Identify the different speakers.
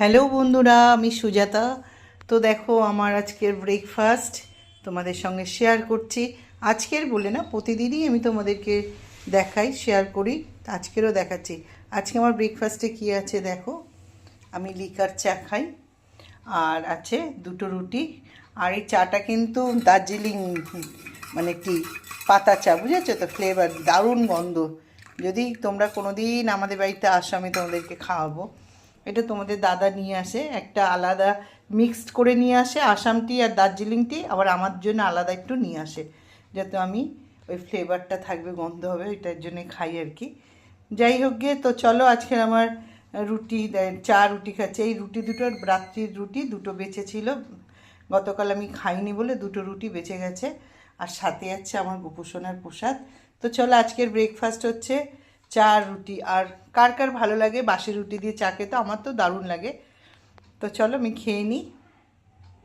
Speaker 1: Hello বন্ধুরা, আমি সুজাতা। তো দেখো আমার আজকের ব্রেকফাস্ট তোমাদের সঙ্গে শেয়ার করছি। আজকের বলে না, প্রতিদিনই আমি তোমাদেরকে দেখাই, শেয়ার করি। আজকেরও দেখাচ্ছি। আজকে আমার ব্রেকফাস্টে কী আছে দেখো। আমি লিকার চা খাই, আর আছে দুটো রুটি। আর এই চাটা কিন্তু দার্জিলিং মানে কি পাতা চা, বুঝেছো তো? ফ্লেভার দারুণ গন্ধ। যদি তোমরা কোনো দিন আমাদের বাড়িতে আসো আমি তোমাদেরকে খাওয়াবো। এটা তোমাদের দাদা নিয়ে আসে, একটা আলাদা মিক্সড করে নিয়ে আসে, আসাম টি আর দার্জিলিং টি, আবার আমার জন্য আলাদা একটু নিয়ে আসে, যাতে আমি ওই ফ্লেভারটা থাকবে, গন্ধ হবে, ওইটার জন্যে খাই আর কি। যাই হোক গিয়ে, তো চলো আজকের আমার রুটি, চা রুটি খাচ্ছে। এই রুটি দুটো রাত্রির রুটি দুটো বেঁচে ছিল, গতকাল আমি খাইনি বলে দুটো রুটি বেঁচে গেছে। আর সাথে আছে আমার গোপুসোনার প্রসাদ। তো চলো আজকের ব্রেকফাস্ট হচ্ছে চা রুটি। আর কার কার ভালো লাগে বাসি রুটি দিয়ে চা খেতে? আমার তো দারুণ লাগে। তো চলো আমি খেয়ে নিই।